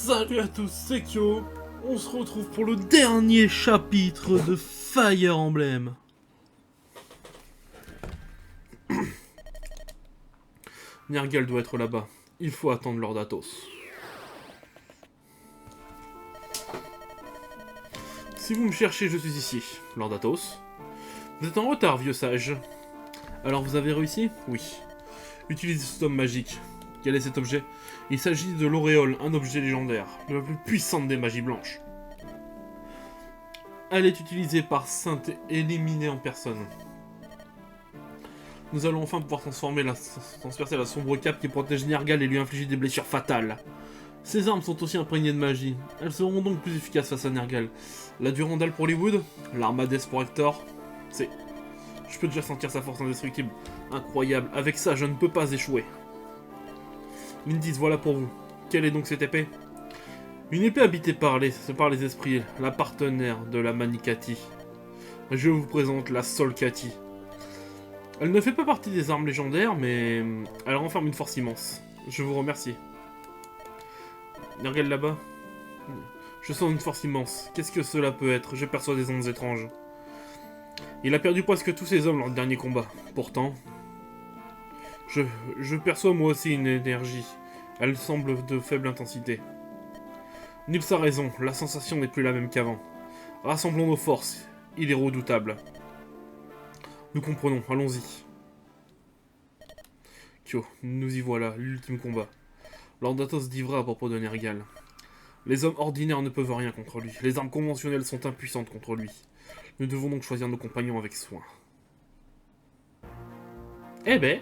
Salut à tous, c'est Kyo. On se retrouve pour le dernier chapitre de Fire Emblem. Nergal doit être là-bas. Il faut attendre Lord Athos. Si vous me cherchez, je suis ici. Lord Athos. Vous êtes en retard, vieux sage. Alors vous avez réussi? Oui. Utilisez ce tome magique. Quel est cet objet? Il s'agit de l'auréole, un objet légendaire, de la plus puissante des magies blanches. Elle est utilisée par Sainte et éliminée en personne. Nous allons enfin pouvoir transpercer la sombre cape qui protège Nergal et lui infliger des blessures fatales. Ces armes sont aussi imprégnées de magie. Elles seront donc plus efficaces face à Nergal. La Durandal pour Hollywood, l'Armades pour Hector. Je peux déjà sentir sa force indestructible. Incroyable, avec ça je ne peux pas échouer. Mindis, voilà pour vous. Quelle est donc cette épée? Une épée habitée par les esprits, la partenaire de la Manikati. Je vous présente la Solkati. Elle ne fait pas partie des armes légendaires, mais elle renferme une force immense. Je vous remercie. Nergal là-bas. Je sens une force immense. Qu'est-ce que cela peut être? Je perçois des ondes étranges. Il a perdu presque tous ses hommes lors du dernier combat. Pourtant, je perçois moi aussi une énergie. Elle semble de faible intensité. Nils a raison, la sensation n'est plus la même qu'avant. Rassemblons nos forces, il est redoutable. Nous comprenons, allons-y. Kyo, nous y voilà, l'ultime combat. Lord Athos dit vrai à propos de Nergal. Les hommes ordinaires ne peuvent rien contre lui. Les armes conventionnelles sont impuissantes contre lui. Nous devons donc choisir nos compagnons avec soin. Eh ben...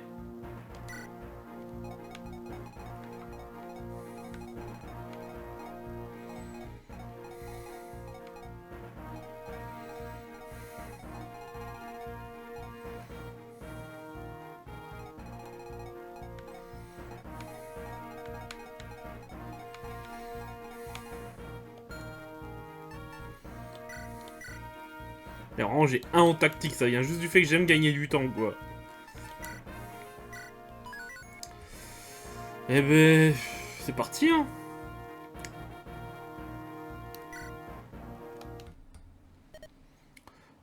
Et vraiment, j'ai un en tactique, ça vient juste du fait que j'aime gagner du temps, quoi. Eh ben... c'est parti, hein.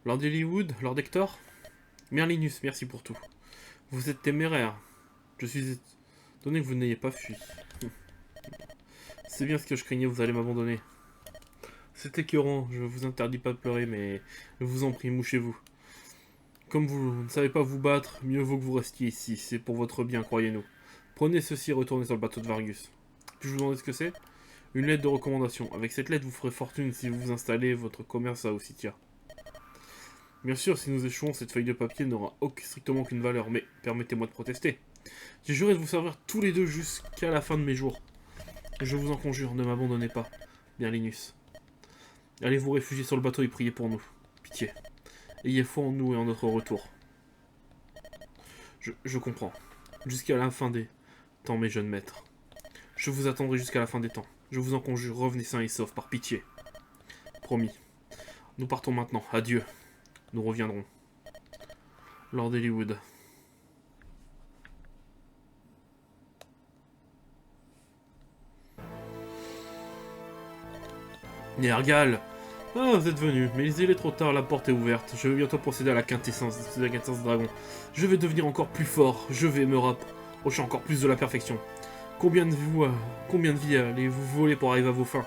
Lord Hollywood, Lord Hector. Merlinus, merci pour tout. Vous êtes téméraire. Je suis étonné que vous n'ayez pas fui. C'est bien ce que je craignais, vous allez m'abandonner. C'est écœurant, je vous interdis pas de pleurer, mais je vous en prie, mouchez-vous. Comme vous ne savez pas vous battre, mieux vaut que vous restiez ici, c'est pour votre bien, croyez-nous. Prenez ceci et retournez sur le bateau de Vargus. Puis-je vous demander ce que c'est? Une lettre de recommandation. Avec cette lettre, vous ferez fortune si vous installez votre commerce à Ossitia. Bien sûr, si nous échouons, cette feuille de papier n'aura strictement aucune valeur, mais permettez-moi de protester. J'ai juré de vous servir tous les deux jusqu'à la fin de mes jours. Je vous en conjure, ne m'abandonnez pas, bien Linus. Allez vous réfugier sur le bateau et priez pour nous. Pitié. Ayez foi en nous et en notre retour. Je comprends. Jusqu'à la fin des temps, mes jeunes maîtres. Je vous attendrai jusqu'à la fin des temps. Je vous en conjure, revenez sains et saufs, par pitié. Promis. Nous partons maintenant. Adieu. Nous reviendrons. Lord Hollywood. Nergal! Ah, vous êtes venu, mais il est trop tard, la porte est ouverte. Je vais bientôt procéder à la quintessence de dragon. Je vais devenir encore plus fort, je vais me rapprocher encore plus de la perfection. Combien de vies allez-vous voler pour arriver à vos fins?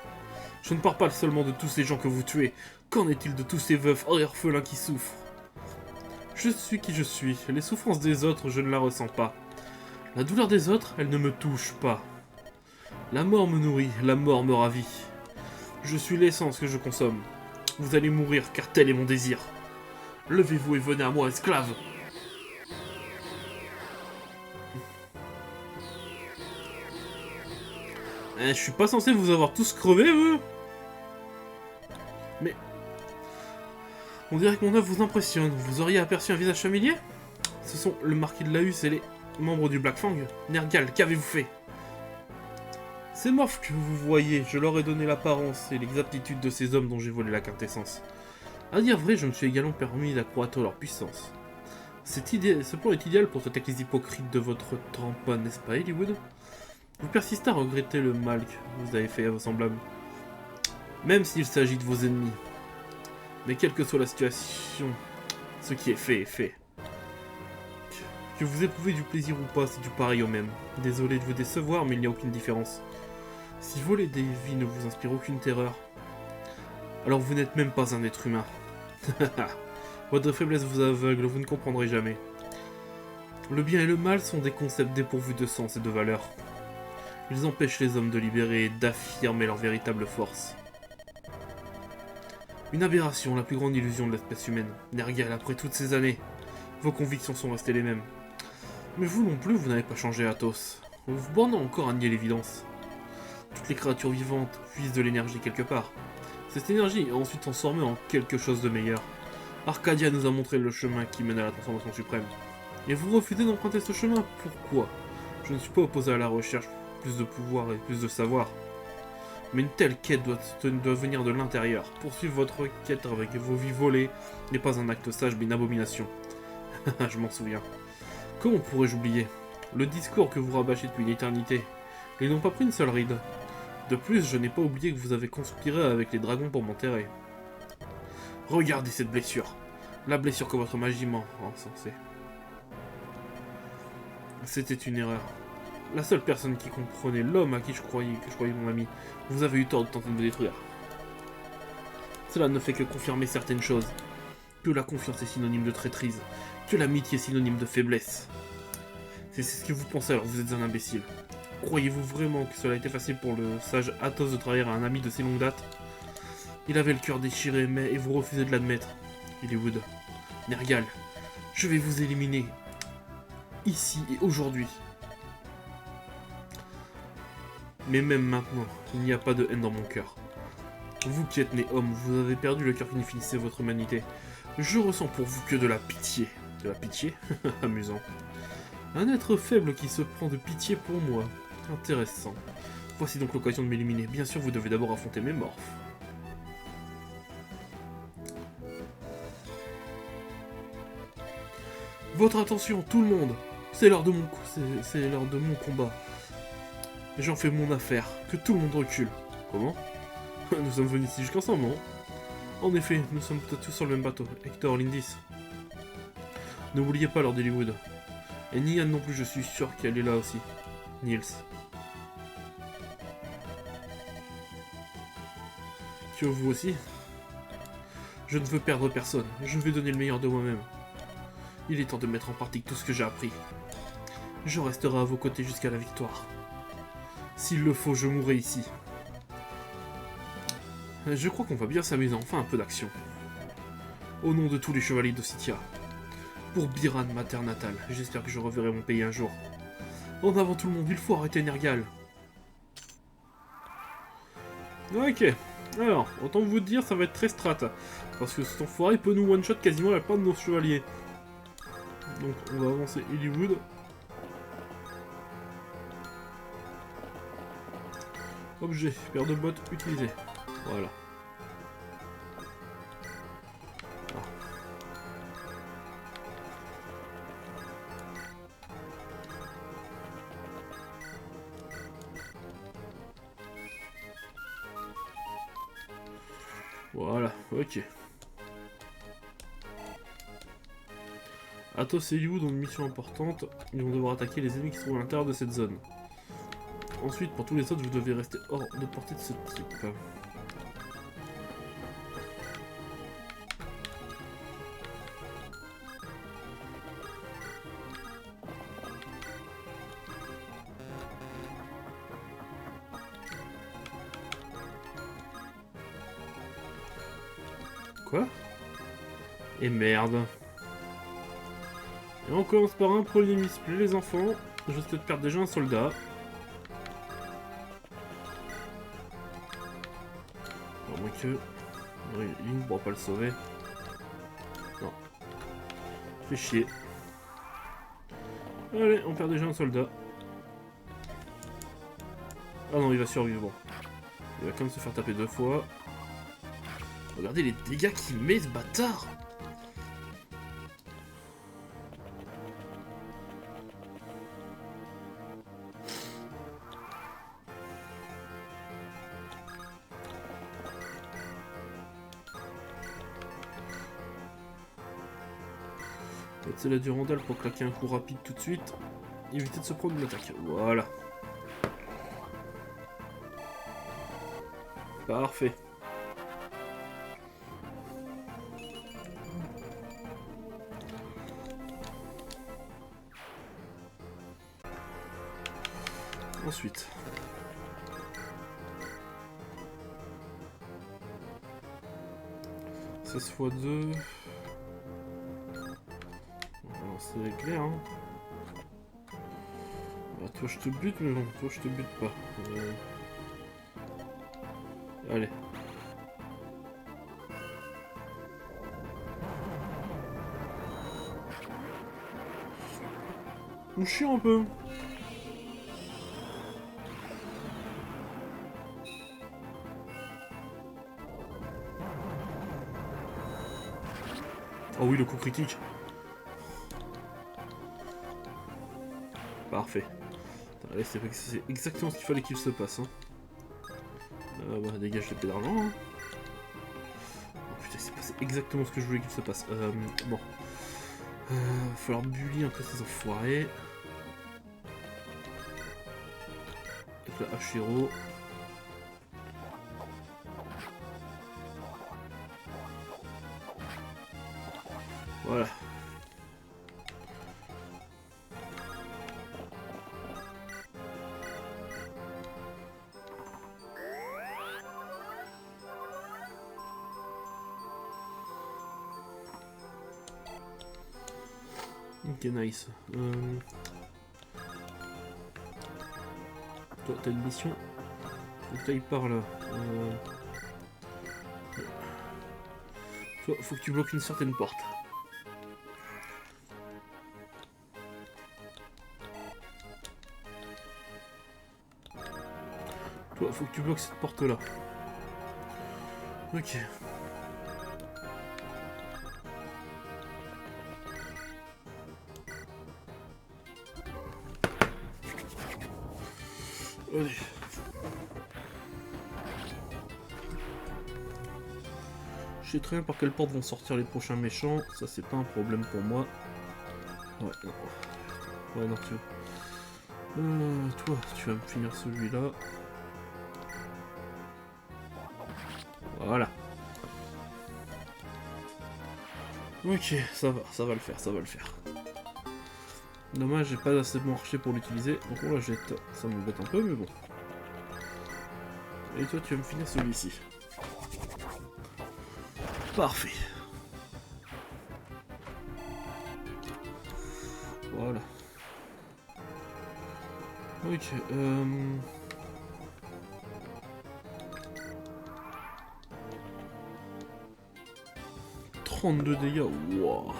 Je ne parle pas seulement de tous ces gens que vous tuez. Qu'en est-il de tous ces veufs orphelins qui souffrent? Je suis qui je suis. Les souffrances des autres, je ne la ressens pas. La douleur des autres, elle ne me touche pas. La mort me nourrit, la mort me ravit. Je suis l'essence que je consomme. Vous allez mourir, car tel est mon désir. Levez-vous et venez à moi, esclave. Je suis pas censé vous avoir tous crevé, vous? Mais... on dirait que mon œuvre vous impressionne. Vous auriez aperçu un visage familier? Ce sont le marquis de Laus et les membres du Black Fang. Nergal, qu'avez-vous fait? Ces morphes que vous voyez, je leur ai donné l'apparence et l'exaptitude de ces hommes dont j'ai volé la quintessence. À dire vrai, je me suis également permis d'accroître leur puissance. Ce plan est idéal pour traiter avec les hypocrites de votre trempe, n'est-ce pas, Hollywood? Vous persistez à regretter le mal que vous avez fait à vos semblables, même s'il s'agit de vos ennemis. Mais quelle que soit la situation, ce qui est fait est fait. Que vous éprouvez du plaisir ou pas, c'est du pareil au même. Désolé de vous décevoir, mais il n'y a aucune différence. Si voler des vies ne vous inspire aucune terreur, alors vous n'êtes même pas un être humain. Votre faiblesse vous aveugle, vous ne comprendrez jamais. Le bien et le mal sont des concepts dépourvus de sens et de valeur. Ils empêchent les hommes de libérer et d'affirmer leur véritable force. Une aberration, la plus grande illusion de l'espèce humaine. Nergal, après toutes ces années, vos convictions sont restées les mêmes. Mais vous non plus, vous n'avez pas changé, Athos. Vous vous bornez encore à nier l'évidence. Toutes les créatures vivantes puisent de l'énergie quelque part. Cette énergie est ensuite transformée en quelque chose de meilleur. Arcadia nous a montré le chemin qui mène à la transformation suprême. Et vous refusez d'emprunter ce chemin, pourquoi? Je ne suis pas opposé à la recherche, plus de pouvoir et plus de savoir. Mais une telle quête doit venir de l'intérieur. Poursuivre votre quête avec vos vies volées n'est pas un acte sage mais une abomination. Je m'en souviens. Comment pourrais-je oublier? Le discours que vous rabâchez depuis une éternité. Ils n'ont pas pris une seule ride. De plus, je n'ai pas oublié que vous avez conspiré avec les dragons pour m'enterrer. Regardez cette blessure. La blessure que votre magie m'a encensée. C'était une erreur. La seule personne qui comprenait l'homme à qui que je croyais mon ami. Vous avez eu tort de tenter de me détruire. Cela ne fait que confirmer certaines choses. Que la confiance est synonyme de traîtrise. Que l'amitié est synonyme de faiblesse. C'est ce que vous pensez, alors vous êtes un imbécile. Croyez-vous vraiment que cela a été facile pour le sage Athos de trahir un ami de si longue date? Il avait le cœur déchiré, mais vous refusez de l'admettre. Hollywood. Nergal, je vais vous éliminer. Ici et aujourd'hui. Mais même maintenant, il n'y a pas de haine dans mon cœur. Vous qui êtes né homme, vous avez perdu le cœur qui définissait votre humanité. Je ressens pour vous que de la pitié. De la pitié? Amusant. Un être faible qui se prend de pitié pour moi. Intéressant. Voici donc l'occasion de m'éliminer. Bien sûr, vous devez d'abord affronter mes morphes. Votre attention, tout le monde. C'est l'heure de mon combat. J'en fais mon affaire. Que tout le monde recule. Comment? Nous sommes venus ici jusqu'ensemble, non? En effet, nous sommes tous sur le même bateau. Hector, Lindis. N'oubliez pas Lord Hollywood. Et Nian non plus, je suis sûr qu'elle est là aussi. Niels. Que vous aussi? Je ne veux perdre personne. Je vais donner le meilleur de moi-même. Il est temps de mettre en pratique tout ce que j'ai appris. Je resterai à vos côtés jusqu'à la victoire. S'il le faut, je mourrai ici. Je crois qu'on va bien s'amuser, enfin un peu d'action. Au nom de tous les chevaliers d'Ossitia. Pour Biran, ma terre natale, j'espère que je reverrai mon pays un jour. En avant tout le monde, il faut arrêter Nergal. Ok, alors, autant vous dire, ça va être très strat. Parce que cet enfoiré peut nous one-shot quasiment la part de nos chevaliers. Donc on va avancer Hollywood. Objet, paire de bottes utilisée. Voilà. Ah. Voilà, ok. Athos et Hollywood ont une mission importante. Ils vont devoir attaquer les ennemis qui se trouvent à l'intérieur de cette zone. Ensuite, pour tous les autres, vous devez rester hors de portée de ce type. Quoi? Et merde. Et on commence par un premier misplay, les enfants. Je vais peut-être perdre déjà un soldat. À moins que... il ne pourra pas le sauver. Non. Fait chier. Allez, on perd déjà un soldat. Ah non, il va survivre. Bon. Il va quand même se faire taper 2 fois. Regardez les dégâts qu'il met, ce bâtard! C'est la Durandal pour claquer un coup rapide tout de suite. Éviter de se prendre une attaque. Voilà. Parfait. Ensuite. Ça x 2. C'est clair, hein. Bah, toi je te bute, mais non, toi je te bute pas. Allez. On chie un peu. Oh oui, le coup critique. Parfait. Allez, c'est exactement ce qu'il fallait qu'il se passe. Hein. Bah, dégage l'épée d'argent. Hein. Oh, putain, c'est passé exactement ce que je voulais qu'il se passe. Bon. Va falloir bully un peu ces enfoirés. Avec la Hachiro. Voilà. Ok, nice. Toi, t'as une mission. Faut que t'ailles par là. Toi, faut que tu bloques une certaine porte. Toi, faut que tu bloques cette porte là. Ok. Allez. Je sais très bien par quelle porte vont sortir les prochains méchants, ça c'est pas un problème pour moi. Ouais, non. Ouais, non, tu veux. Toi, tu vas me finir celui-là. Voilà. Ok, ça va le faire, ça va le faire. Dommage, j'ai pas assez bon archer pour l'utiliser, donc on la jette. Ça m'embête un peu, mais bon. Et toi, tu vas me finir celui-ci. Parfait. Voilà. Ok, 32 dégâts, wow.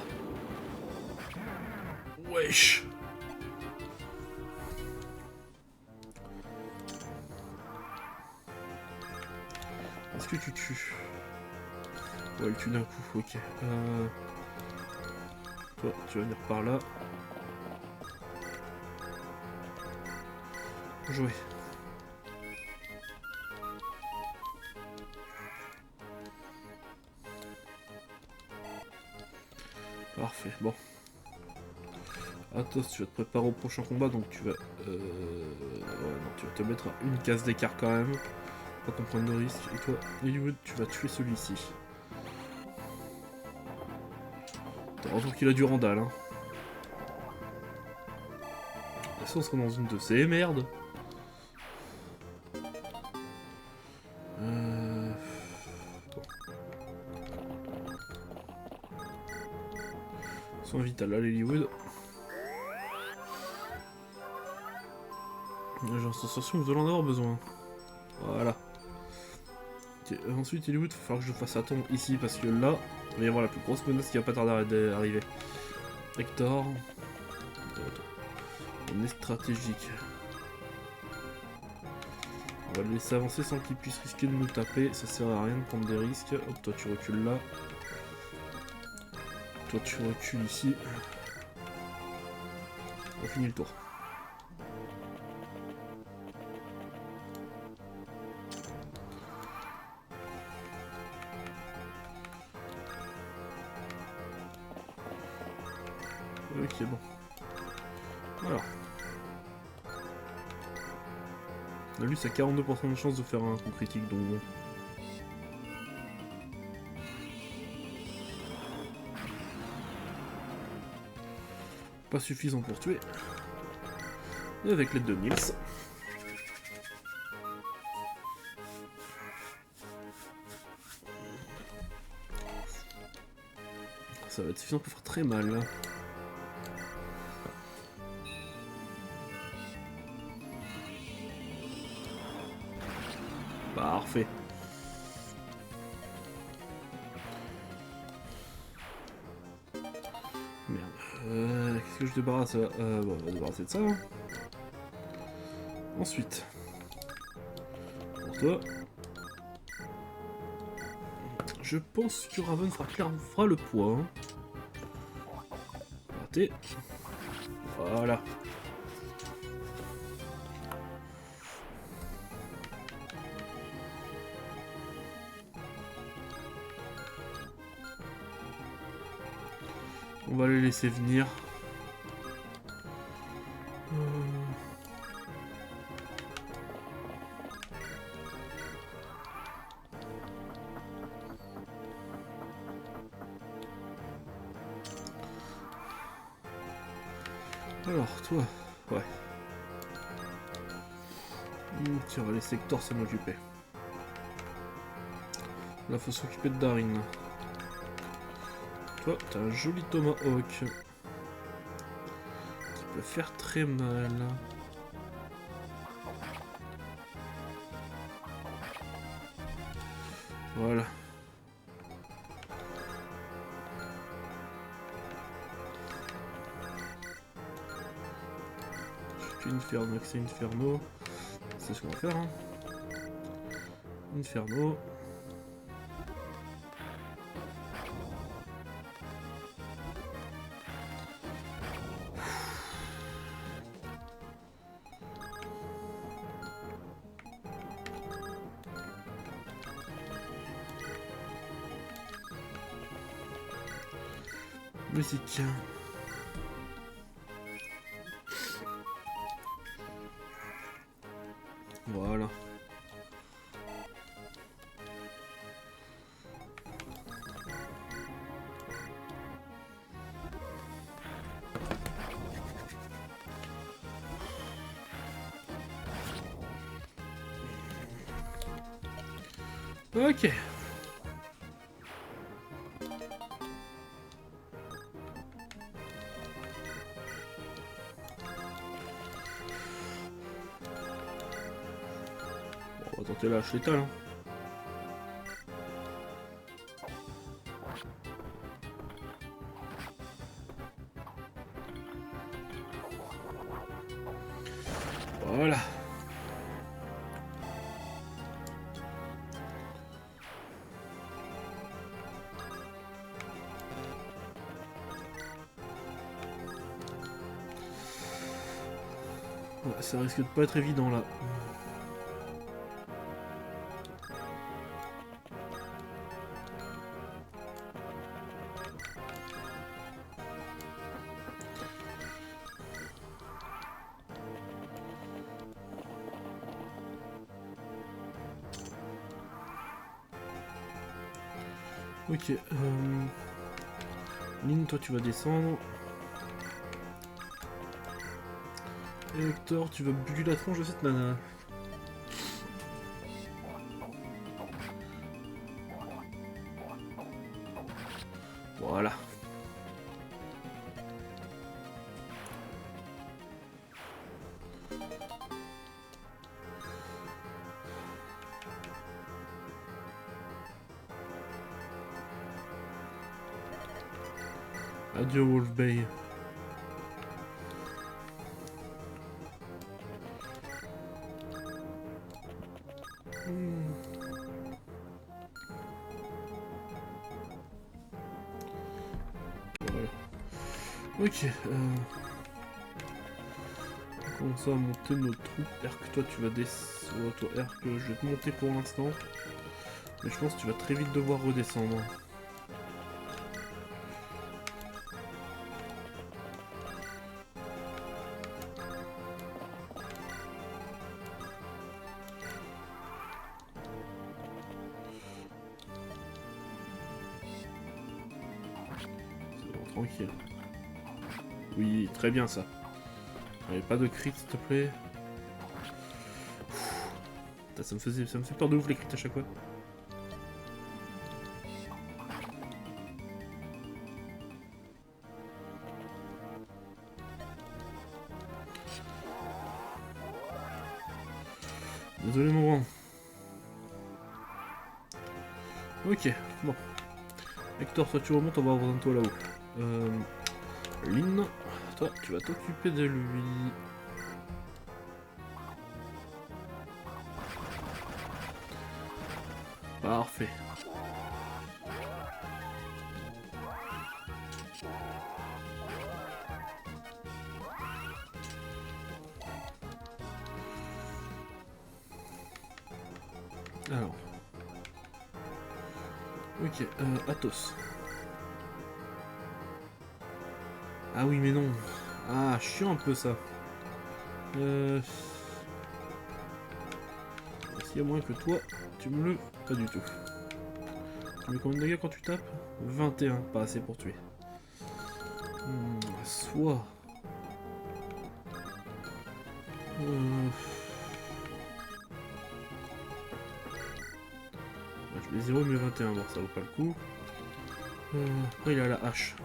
Wesh. Est-ce que tu tues? Ouais, il tue d'un coup, ok. Toi, tu vas venir par là. Jouer. Parfait, bon. Athos, tu vas te préparer au prochain combat, donc tu vas... ouais, non, tu vas te mettre à une case d'écart quand même. Pas qu'on prenne de risque. Et toi, Hollywood, tu vas tuer celui-ci. Heureusement qu'il a du Randall, hein. Est-ce qu'on sera dans une de ces merdes? Bon. Soin vital à Hollywood. J'ai sensation que vous allez en avoir besoin. Voilà. Okay. Ensuite, Hollywood, il va falloir que je fasse attendre ici parce que là, il va y avoir la plus grosse menace qui va pas tarder d'arriver. Hector. On est stratégique. On va le laisser avancer sans qu'il puisse risquer de nous taper. Ça sert à rien de prendre des risques. Hop, toi tu recules là. Toi tu recules ici. On finit le tour. Ok, bon. Alors. On a vu, ça a 42% de chance de faire un coup critique, donc bon. Pas suffisant pour tuer. Et avec l'aide de Nils. Ça va être suffisant pour faire très mal. Là. Parfait. Merde. Qu'est-ce que je débarrasse bon, on va débarrasser de ça. Hein. Ensuite. Pour toi. Je pense que Raven fera le poids. Hein. Raté. Voilà. On va les laisser venir. Alors, toi, ouais. Tiens, on va laisser Hector s'en occuper. Là, faut s'occuper de Darin. Toi, t'as un joli Tomahawk. Qui peut faire très mal. Voilà. Inferno, c'est Inferno. C'est ce qu'on va faire. Hein. Inferno. Musique. Voilà. Ok. On va tenter la hache létale. Hein. Voilà. Ouais, ça risque de pas être évident là. Ok. Lynn, toi tu vas descendre. Et Hector, tu vas buller la tronche de cette nana. Voilà. Adieu Wolf Bay. Voilà. Ok. On commence à monter nos troupes. Erk, toi tu vas descendre. Toi Erk, je vais te monter pour l'instant. Mais je pense que tu vas très vite devoir redescendre. tranquille. Oui, très bien ça. Allez, pas de crit s'il te plaît. Putain, ça me fait peur de ouf les crits à chaque fois. Désolé mon grand. Ok, bon. Hector, toi tu remontes, on va avoir un toi là-haut. Lynn, toi tu vas t'occuper de lui. Parfait. Alors. Ok, Athos. Ah oui, mais non. Ah, chiant un peu ça. S'il y a moins que toi, tu me le... Pas du tout. Tu mets combien de dégâts quand tu tapes? 21, pas assez pour tuer. Soit... je mets 0 mais 21, bon ça vaut pas le coup. Après il a la hache.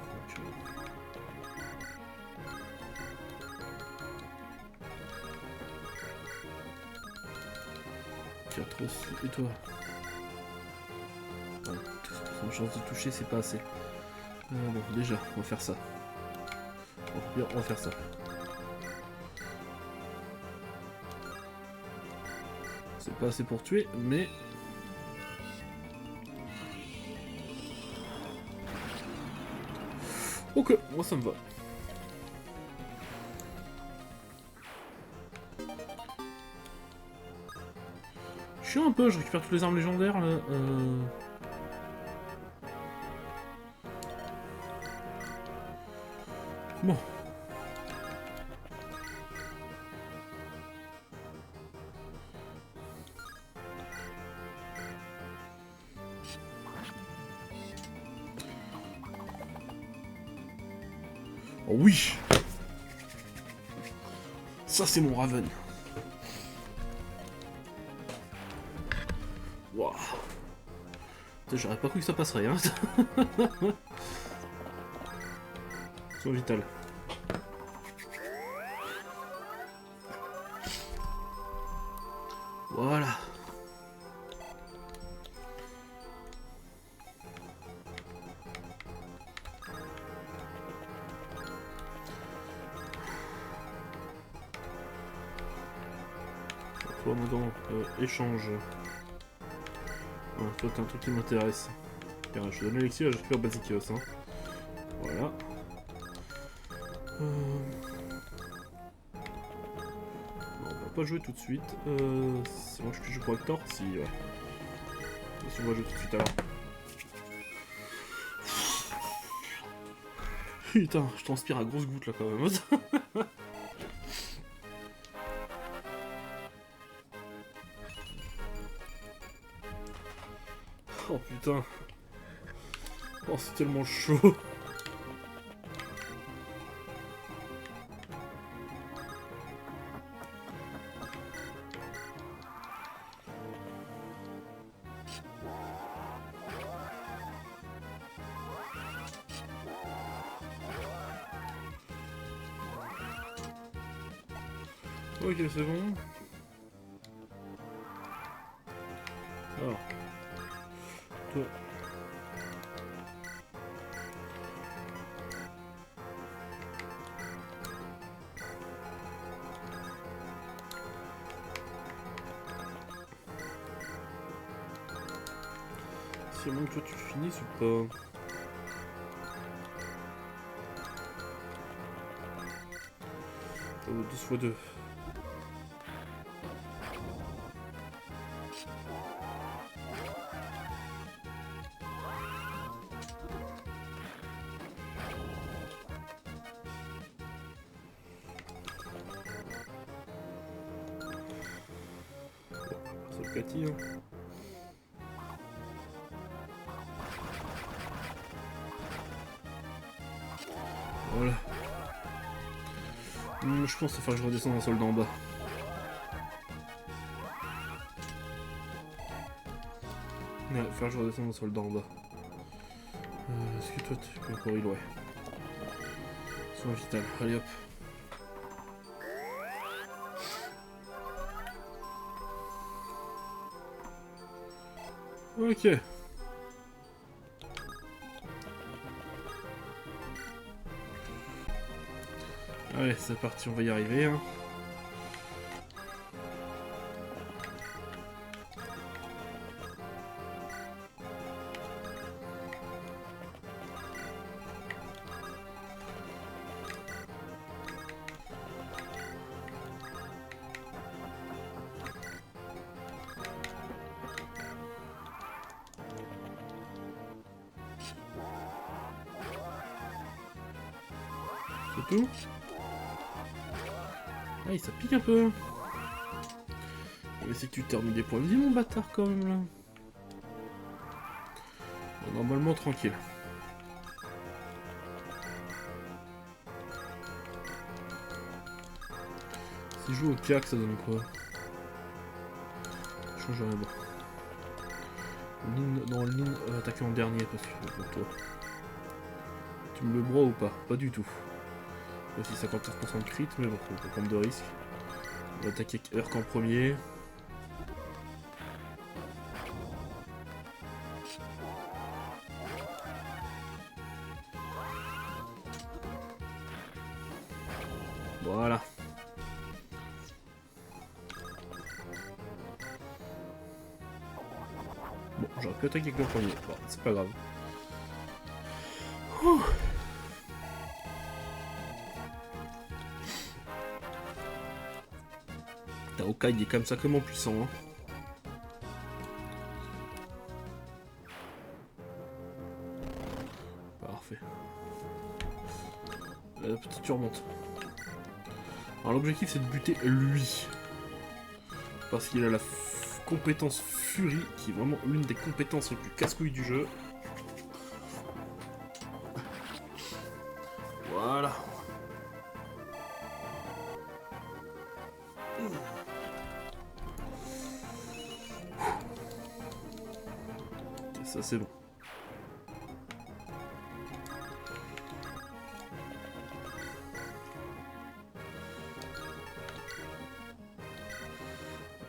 Donc, 4 aussi, et toi? Ouais, son chance de toucher c'est pas assez. Bon déjà, on va faire ça. Bon, on va faire ça. C'est pas assez pour tuer, mais... Ok, moi ça me va. Je suis un peu, je récupère toutes les armes légendaires là. Bon. Oh oui! Ça c'est mon Raven. Waouh! J'aurais pas cru que ça passerait, hein. Soin vital. Voilà. Toi maintenant, échange. Ah, toi t'as un truc qui m'intéresse. Je te donne l'élixir et je récupère Basikios. Hein. Voilà. Bon, on va pas jouer tout de suite. C'est moi que je joue pour Hector? Si, ouais. Si on va jouer tout de suite alors. Putain, je transpire à grosses gouttes là quand même. Oh putain. Oh c'est tellement chaud. Ok c'est bon. Alors. Toi. Si moins que toi tu le finisses ou pas? 12 x 2. C'est le Cathy, hein. je pense qu'il faut que je redescende un soldat en bas. Ouais, il faut que je redescende un soldat en bas. Est-ce que toi tu peux courir? Ouais. Soin vital, allez hop. Ok. Allez, c'est parti, on va y arriver. Hein. C'est tout. Ah, ça pique un peu. Mais c'est que tu t'es remis des points de vie, mon bâtard, quand même, là. Bon, normalement, tranquille. Si je joue au cac, ça donne quoi? Je change rien. Bon. Dans le ligne, attaquer en dernier, parce que pour toi. Tu me le broies ou pas? Pas du tout. Aussi 59% de crit, mais bon, on peut prendre de risques. On va attaquer Urk en premier. Voilà. Bon, j'aurais pu attaquer avec le premier. Bon, c'est pas grave. Ouh. Taokai il est quand même sacrément puissant. Hein. Parfait. La petite tu remontes. Alors l'objectif c'est de buter lui. Parce qu'il a la compétence Fury, qui est vraiment l'une des compétences les plus casse-couilles du jeu. Voilà. Ça c'est bon.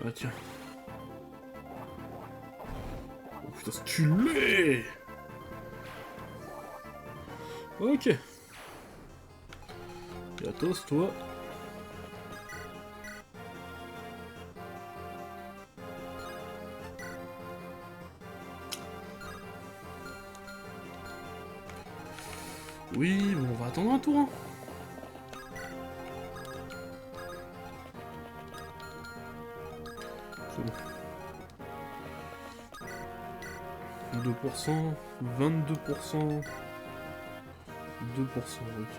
Ah tiens. Oh putain, stylé. Ok. Gatos, toi. Oui, bon, on va attendre un tour. Hein. C'est bon. 2%, 22%, 2%, ok.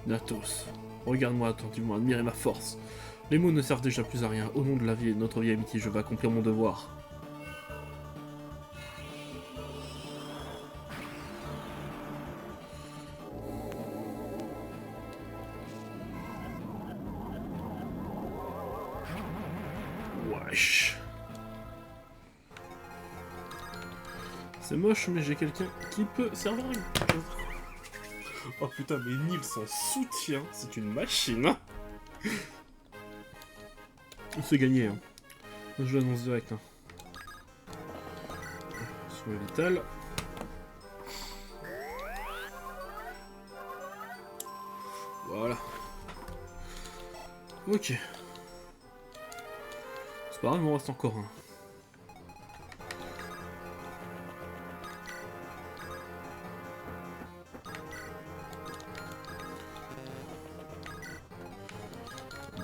Natos, regarde-moi attentivement, admirez ma force. Les mots ne servent déjà plus à rien. Au nom de la vie et de notre vieille amitié, je vais accomplir mon devoir. Wesh. C'est moche, mais j'ai quelqu'un qui peut servir à quelque chose. Oh putain, mais Nils en soutien, c'est une machine. C'est gagné. Hein. Je l'annonce direct. Hein. Soin vital. Voilà. Ok. C'est pas grave, il m'en reste encore un.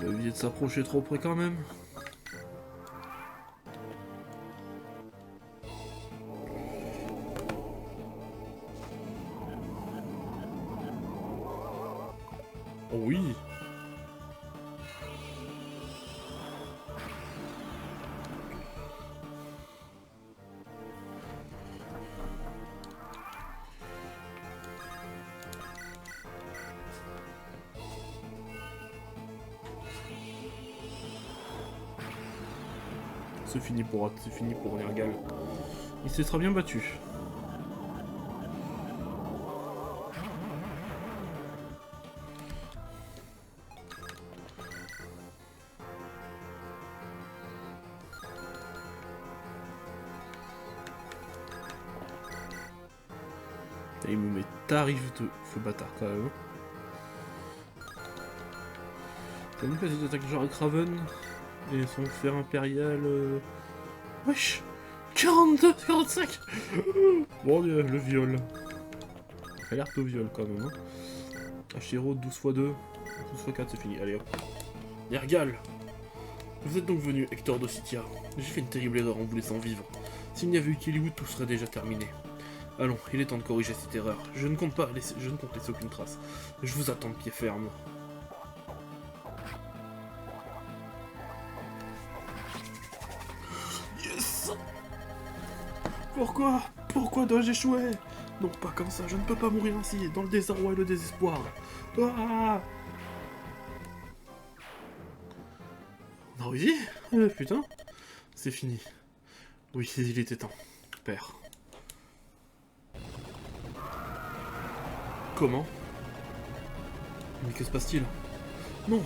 On va éviter de s'approcher trop près quand même. Oh oui. C'est fini pour Nergal. Il se sera bien battu. Et il me met tarif de feu bâtard quand même. T'as mis quasi d'attaque genre avec Raven et son fer impérial. Wesh 42, 45. Bon Dieu, le viol. Alerte au viol quand même. Hein. Hero 12 x 2, 12 x 4, c'est fini. Allez hop. Nergal. Vous êtes donc venu, Hector d'Ossitia. J'ai fait une terrible erreur en vous laissant vivre. S'il n'y avait eu Killywood, tout serait déjà terminé. Allons, il est temps de corriger cette erreur. Je ne compte laisser aucune trace. Je vous attends de pied ferme. Yes. Pourquoi dois-je échouer? Non, pas comme ça, je ne peux pas mourir ainsi, dans le désarroi et le désespoir. Ah. On a réussi? Putain, c'est fini. Oui, il était temps. Père. Comment? Mais que se passe-t-il? Non.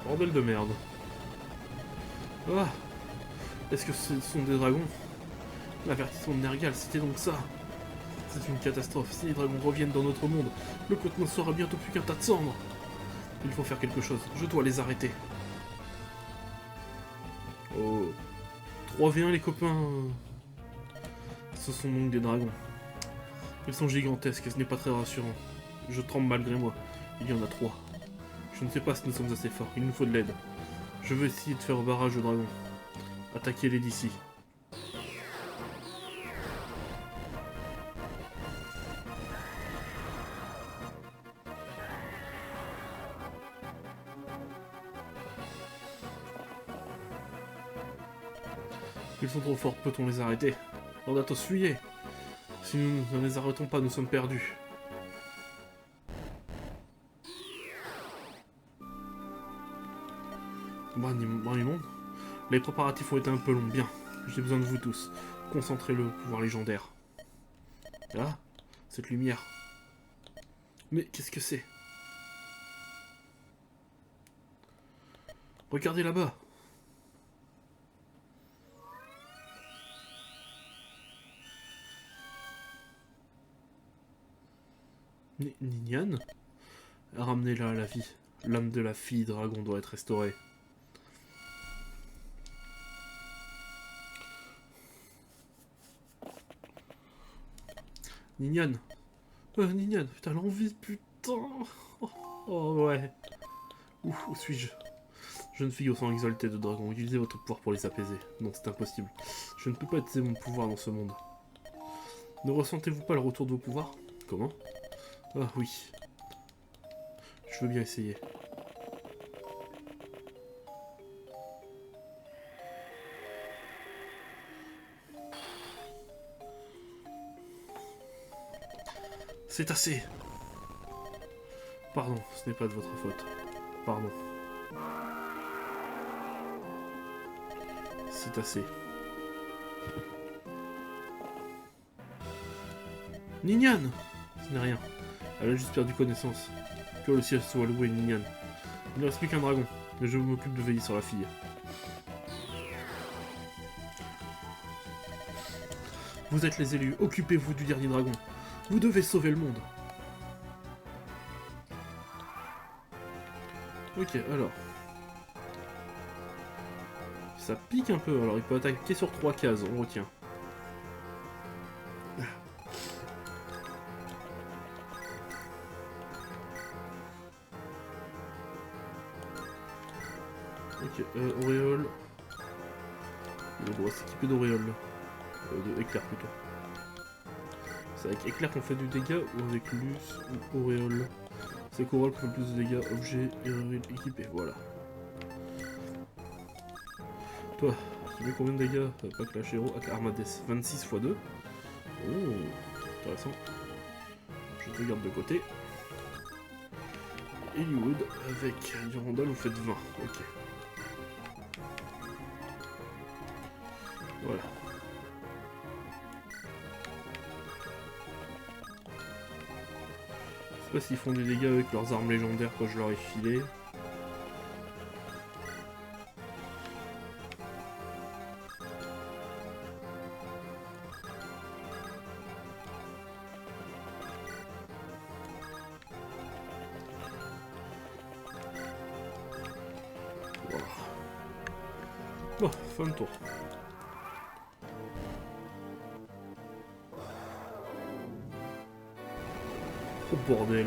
Bordel de merde. Ah. Est-ce que ce sont des dragons? L'avertissement de Nergal, c'était donc ça. C'est une catastrophe. Si les dragons reviennent dans notre monde, le continent sera bientôt plus qu'un tas de cendres. Il faut faire quelque chose. Je dois les arrêter. Oh. 3v1 les copains. Ce sont donc des dragons. Ils sont gigantesques et ce n'est pas très rassurant. Je tremble malgré moi. Il y en a 3. Je ne sais pas si nous sommes assez forts. Il nous faut de l'aide. Je veux essayer de faire barrage aux dragons. Attaquez-les d'ici. Ils sont trop forts, peut-on les arrêter? Lordatos, fuyez! Si nous ne les arrêtons pas, nous sommes perdus. Monde. Les préparatifs ont été un peu longs, bien. J'ai besoin de vous tous. Concentrez le pouvoir légendaire. Ah, cette lumière. Mais qu'est-ce que c'est? Regardez là-bas. Ninian? Ramenez-la à la vie. L'âme de la fille dragon doit être restaurée. Ninian. Ninian, t'as l'envie, putain. Oh ouais. Où suis-je? Jeune fille au sang exalté de dragon, utilisez votre pouvoir pour les apaiser. Non, c'est impossible. Je ne peux pas utiliser mon pouvoir dans ce monde. Ne ressentez-vous pas le retour de vos pouvoirs? Comment? Ah oui. Je veux bien essayer. C'est assez. Pardon, ce n'est pas de votre faute. Pardon. C'est assez. Ninian! Ce n'est rien. Elle a juste perdu connaissance. Que le ciel soit loué, Ninian. Il ne reste plus qu'un dragon, mais je m'occupe de veiller sur la fille. Vous êtes les élus, occupez-vous du dernier dragon. Vous devez sauver le monde. Ok, alors. Ça pique un peu, alors il peut attaquer sur 3 cases, on retient. Ok, auréole. Il doit s'équiper d'auréole. De éclair plutôt. C'est avec éclair qu'on fait du dégât ou avec luce ou auréole? C'est qu'auréole qu'on fait plus de dégâts, objet équipé, voilà. Toi, tu mets combien de dégâts? Pas que la chéro, Armades, 26 x 2. Oh, intéressant. Je te garde de côté. Hollywood avec Durandal, vous faites 20. Ok. Voilà. Je sais pas s'ils font des dégâts avec leurs armes légendaires quand je leur ai filé. Voilà. Bon, fin de tour. Oh bordel.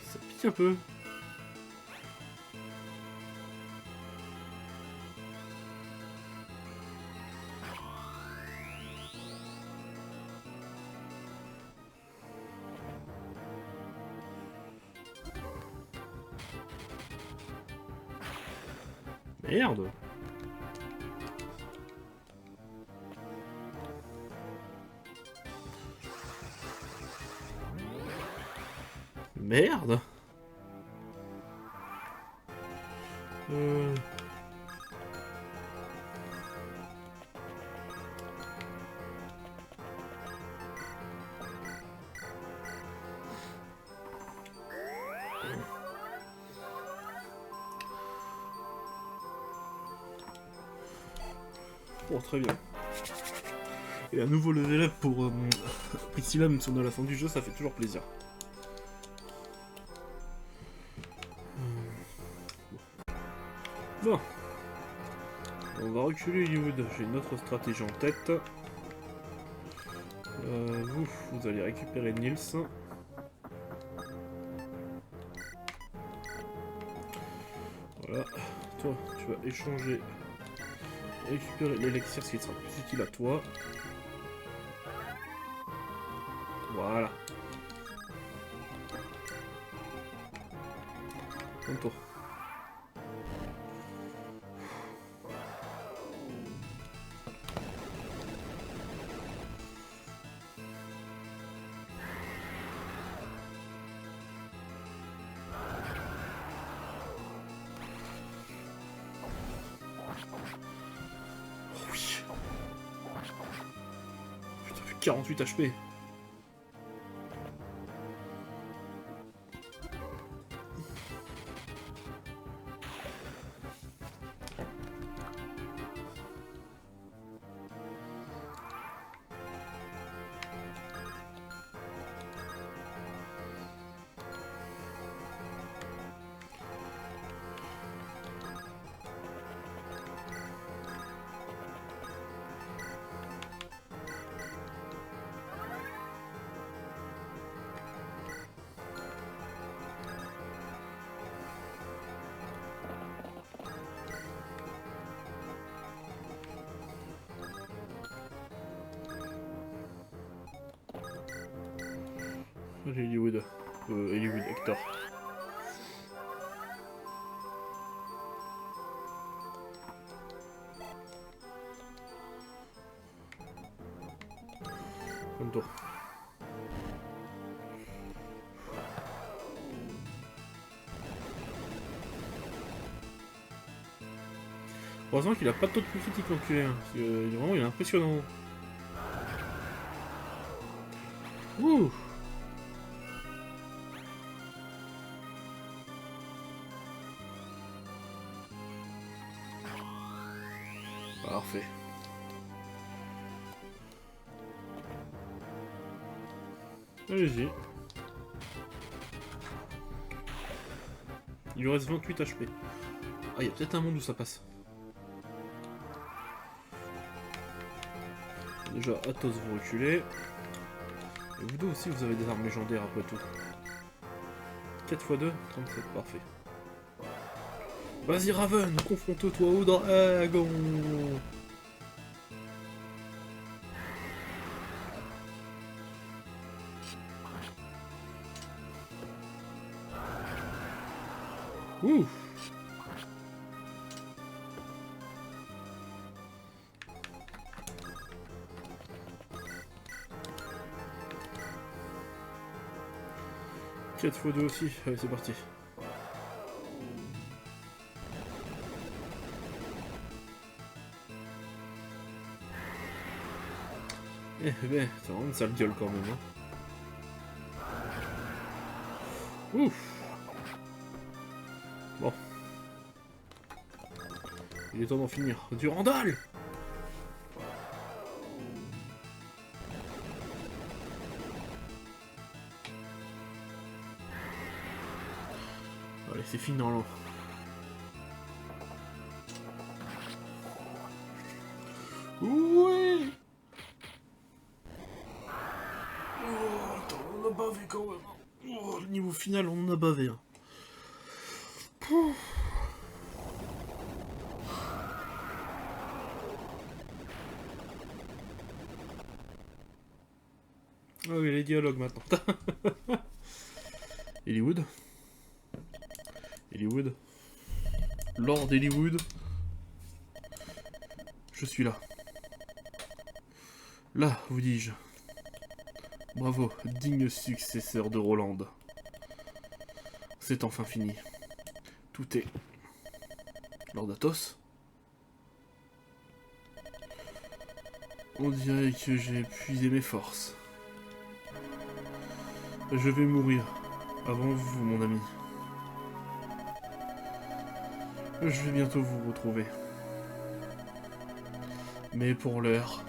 Ça pique un peu. Merde. Merde. Bon, très bien. Et un nouveau level up pour Priscilla, même si on est à la fin du jeu, ça fait toujours plaisir. Bon. On va reculer Hollywood. J'ai une autre stratégie en tête. Vous allez récupérer Nils. Voilà. Toi, tu vas échanger. Récupérer l'élixir, ce qui sera plus utile à toi. Voilà. Ton tour. Oh oui. Putain, 48 HP. Hollywood. Hollywood, Hector. Comme tour. Heureusement qu'il a pas de taux de coup critique l'enculé, hein, parce que vraiment il est impressionnant. Ouh. Parfait. Allez-y. Il lui reste 28 HP. Ah, il y a peut-être un monde où ça passe. Déjà, Athos, vous reculez. Et vous deux aussi, vous avez des armes légendaires après tout. 4 x 2, 37, parfait. Vas-y Raven, confronte-toi au dragon. Ouh. 4x2 aussi, allez c'est parti. Eh ben, c'est vraiment une sale gueule quand même. Hein. Ouf. Bon. Il est temps d'en finir. Durandal. Allez, c'est fini dans l'an. Ouais. Oh, attends, on a bavé quand même. Oh, le niveau final, on en a bavé. Hein. Ah oui, les dialogues maintenant. Hollywood. Hollywood. Lord Hollywood. Je suis là. Là, vous dis-je. Bravo, digne successeur de Roland. C'est enfin fini. Tout est... Lord Athos. On dirait que j'ai épuisé mes forces. Je vais mourir. Avant vous, mon ami. Je vais bientôt vous retrouver. Mais pour l'heure,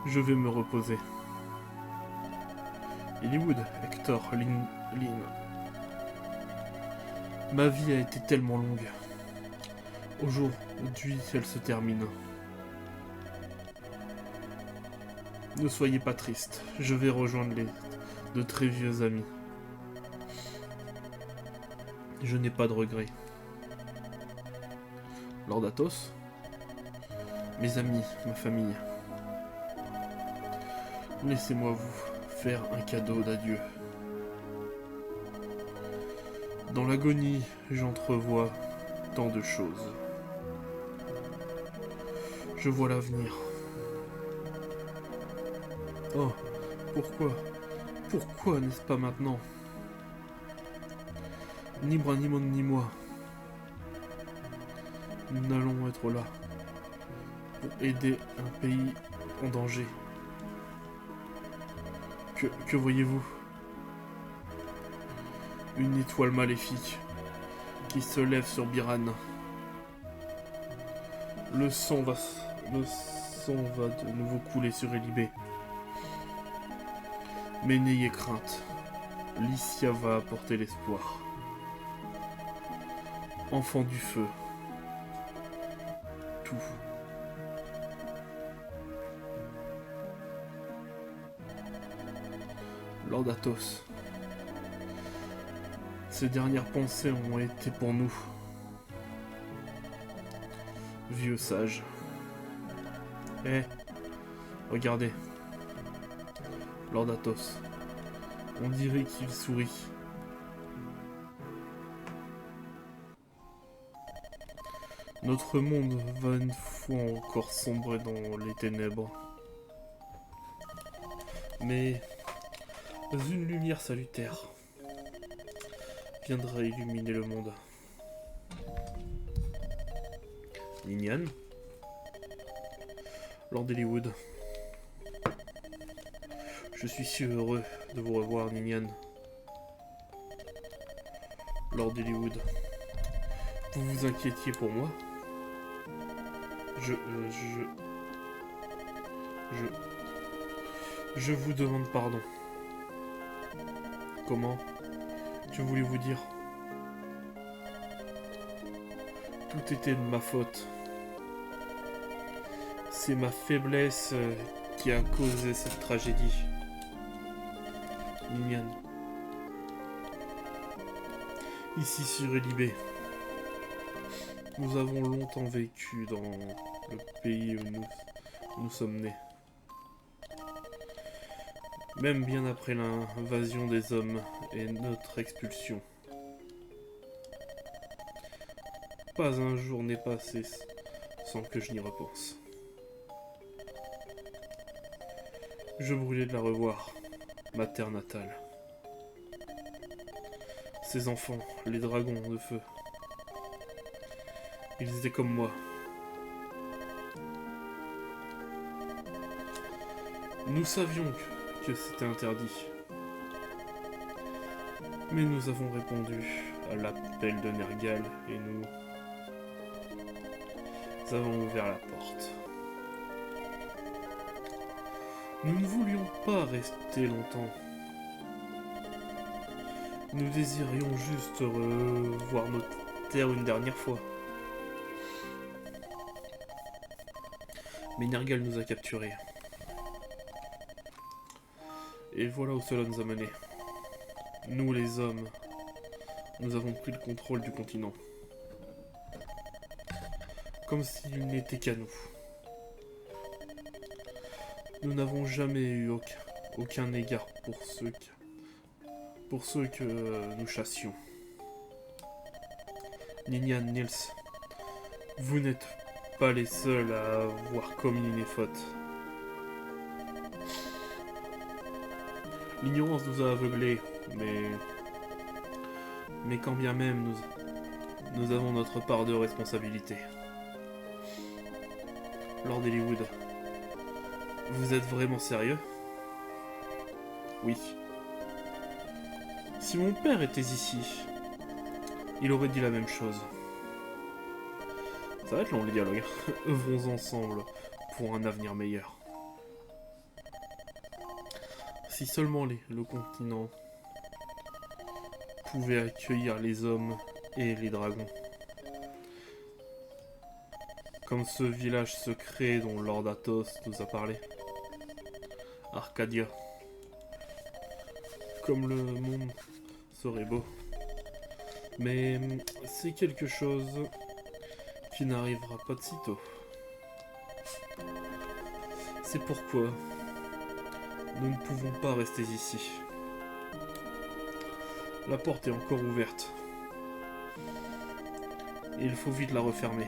je vais me reposer. Hollywood, Hector, Lynn. Ma vie a été tellement longue. Aujourd'hui, elle se termine. Ne soyez pas triste. Je vais rejoindre de très vieux amis. Je n'ai pas de regrets. Lord Athos, mes amis, ma famille, laissez-moi vous faire un cadeau d'adieu. Dans l'agonie, j'entrevois tant de choses. Je vois l'avenir. Oh, pourquoi? Pourquoi n'est-ce pas maintenant? Ni bras, ni monde, ni moi. Nous n'allons être là pour aider un pays en danger. Que voyez-vous? Une étoile maléfique qui se lève sur Biran. Le sang va de nouveau couler sur Elibé. Mais n'ayez crainte, Lycia va apporter l'espoir. Enfant du feu. Tout. Lord Athos. Ces dernières pensées ont été pour nous. Vieux sage. Eh, regardez. Lord Athos. On dirait qu'il sourit. Notre monde va une fois encore sombrer dans les ténèbres. Mais une lumière salutaire viendra illuminer le monde. Ninian, Lord Hollywood, je suis si heureux de vous revoir, Ninian. Lord Hollywood, vous vous inquiétiez pour moi? Je vous demande pardon. Comment? Que voulez-vous dire? Tout était de ma faute. C'est ma faiblesse qui a causé cette tragédie. Ninian. Ici sur Elibé, nous avons longtemps vécu dans le pays où nous sommes nés. Même bien après l'invasion des hommes et notre expulsion. Pas un jour n'est passé sans que je n'y repense. Je brûlais de la revoir, ma terre natale. Ces enfants, les dragons de feu. Ils étaient comme moi. Nous savions que c'était interdit. Mais nous avons répondu à l'appel de Nergal et nous avons ouvert la porte. Nous ne voulions pas rester longtemps. Nous désirions juste revoir notre terre une dernière fois. Mais Nergal nous a capturés. Et voilà où cela nous a menés. Nous les hommes, nous avons pris le contrôle du continent. Comme s'il n'était qu'à nous. Nous n'avons jamais eu aucun égard pour ceux que nous chassions. Ninian, Nils, vous n'êtes pas les seuls à avoir commis une faute. L'ignorance nous a aveuglés, mais quand bien même nous avons notre part de responsabilité. Lord Eliwood, vous êtes vraiment sérieux? Oui. Si mon père était ici, il aurait dit la même chose. Ça va être long les dialogues. Œuvrons ensemble pour un avenir meilleur. Si seulement le continent pouvait accueillir les hommes et les dragons. Comme ce village secret dont Lord Athos nous a parlé. Arcadia. Comme le monde serait beau. Mais c'est quelque chose qui n'arrivera pas de sitôt. C'est pourquoi nous ne pouvons pas rester ici. La porte est encore ouverte. Et il faut vite la refermer.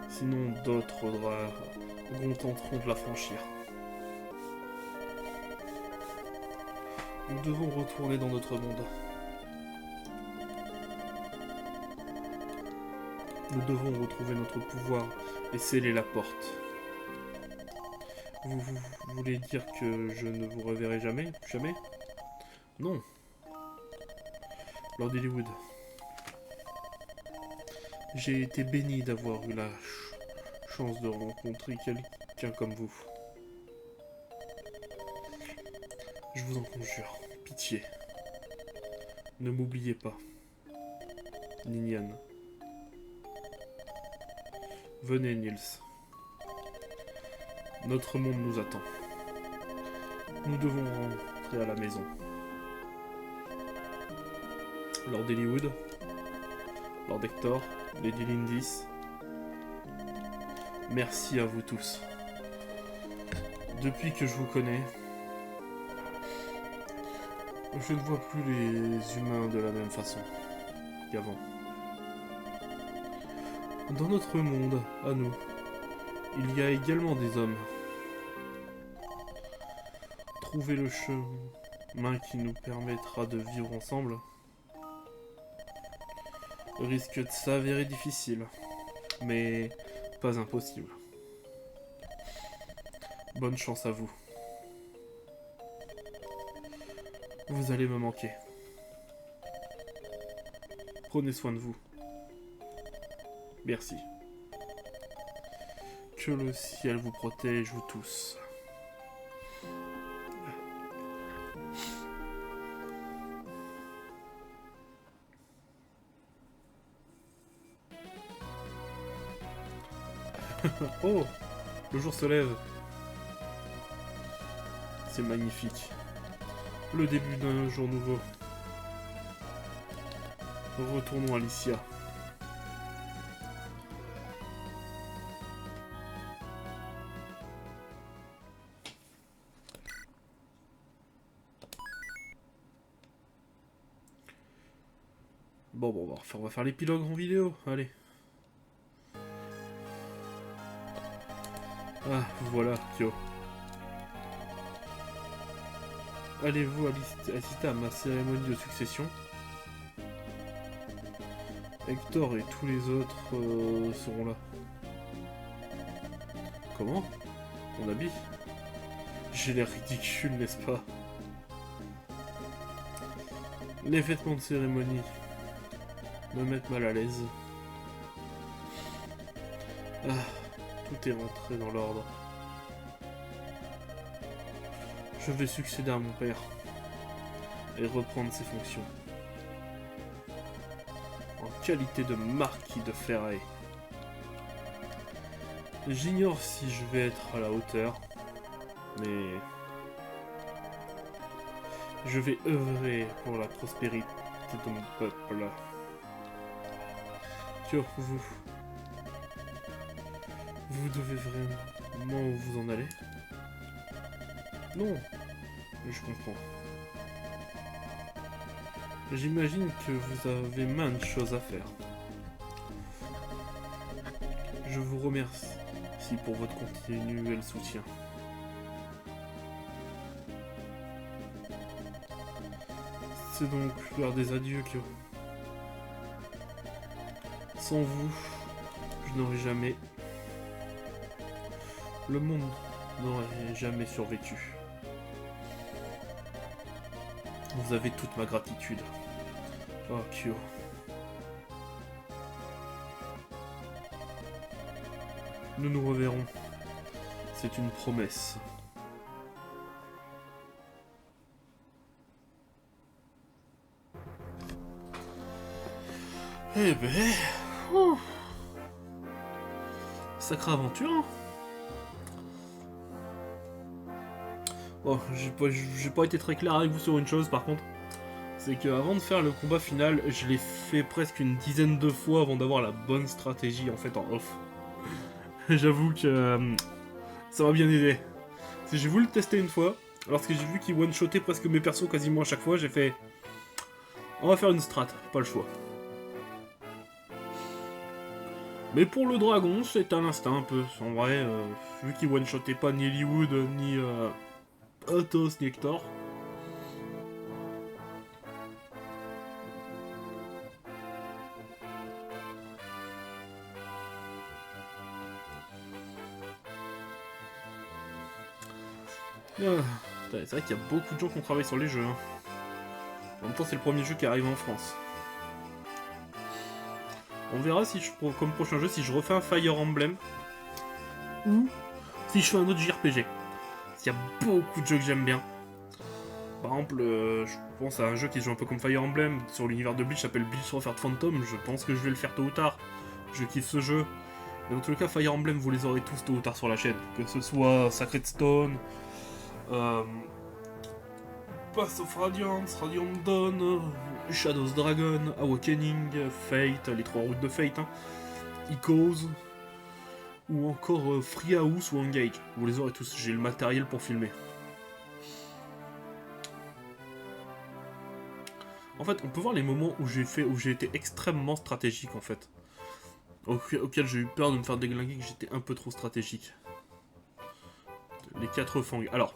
Sinon d'autres dragons tenteront de la franchir. Nous devons retourner dans notre monde. Nous devons retrouver notre pouvoir et sceller la porte. Vous voulez dire que je ne vous reverrai jamais? Jamais? Non. Lord Eliwood. J'ai été béni d'avoir eu la chance de rencontrer quelqu'un comme vous. Je vous en conjure, pitié. Ne m'oubliez pas. Ninian. Venez, Nils. Notre monde nous attend. Nous devons rentrer à la maison. Lord Eliwood, Lord Hector, Lady Lindis, merci à vous tous. Depuis que je vous connais, je ne vois plus les humains de la même façon qu'avant. Dans notre monde, à nous, il y a également des hommes. Trouver le chemin qui nous permettra de vivre ensemble risque de s'avérer difficile, mais pas impossible. Bonne chance à vous. Vous allez me manquer. Prenez soin de vous. Merci. Que le ciel vous protège, vous tous. Oh, le jour se lève. C'est magnifique. Le début d'un jour nouveau. Retournons à Lycia. Bon, on va faire l'épilogue en vidéo, allez. Ah, voilà, Kyo. Allez-vous assister à ma cérémonie de succession? Hector et tous les autres seront là. Comment? Mon habit? J'ai l'air ridicule, n'est-ce pas? Les vêtements de cérémonie me mettent mal à l'aise. Ah, tout est rentré dans l'ordre. Je vais succéder à mon père et reprendre ses fonctions. En qualité de marquis de Ferraille. J'ignore si je vais être à la hauteur, mais je vais œuvrer pour la prospérité de mon peuple. Que vous devez vraiment vous en aller? Non, je comprends. J'imagine que vous avez maintes choses à faire. Je vous remercie pour votre continuel soutien. C'est donc l'heure des adieux, Kyo. Sans vous, je n'aurais jamais... Le monde n'aurait jamais survécu. Vous avez toute ma gratitude. Oh, Kyo. Nous nous reverrons. C'est une promesse. Eh ben... Sacrée aventure. Bon, j'ai pas été très clair avec vous sur une chose par contre. C'est qu'avant de faire le combat final, je l'ai fait presque une dizaine de fois avant d'avoir la bonne stratégie en fait en off. J'avoue que ça m'a bien aidé. J'ai voulu le tester une fois, lorsque j'ai vu qu'il one-shotait presque mes persos quasiment à chaque fois, j'ai fait... On va faire une strat, pas le choix. Mais pour le dragon, c'est un instinct un peu. En vrai, vu qu'il one-shotait pas ni Hollywood, ni Athos, ni Hector. C'est vrai qu'il y a beaucoup de gens qui ont travaillé sur les jeux. Hein. En même temps, c'est le premier jeu qui arrive en France. On verra si je, comme prochain jeu si je refais un Fire Emblem ou si je fais un autre JRPG. Il y a beaucoup de jeux que j'aime bien. Par exemple, je pense à un jeu qui se joue un peu comme Fire Emblem sur l'univers de Bleach, qui s'appelle Bleach Sword Phantom. Je pense que je vais le faire tôt ou tard. Je kiffe ce jeu. Mais dans tous les cas, Fire Emblem, vous les aurez tous tôt ou tard sur la chaîne. Que ce soit Sacred Stone, Path of Radiance, Radiant Dawn, Shadow's Dragon, Awakening, Fate, les 3 routes de Fate, hein, Echoes, ou encore Free House ou Engage. Vous les aurez tous, j'ai le matériel pour filmer. En fait, on peut voir les moments où j'ai été extrêmement stratégique en fait. Auquel j'ai eu peur de me faire déglinguer, que j'étais un peu trop stratégique. Les 4 fangs. Alors,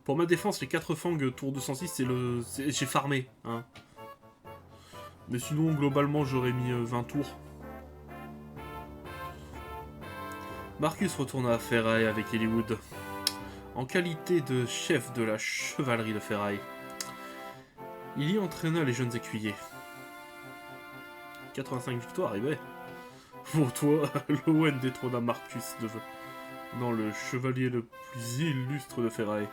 pour ma défense, les 4 fangs tour 206, j'ai farmé. Hein. Mais sinon, globalement, j'aurais mis 20 tours. Marcus retourna à Ferraille avec Hollywood, en qualité de chef de la chevalerie de Ferraille. Il y entraîna les jeunes écuyers. 85 victoires, et ouais. Pour toi, l'Owen détrôna Marcus dans le chevalier le plus illustre de Ferraille.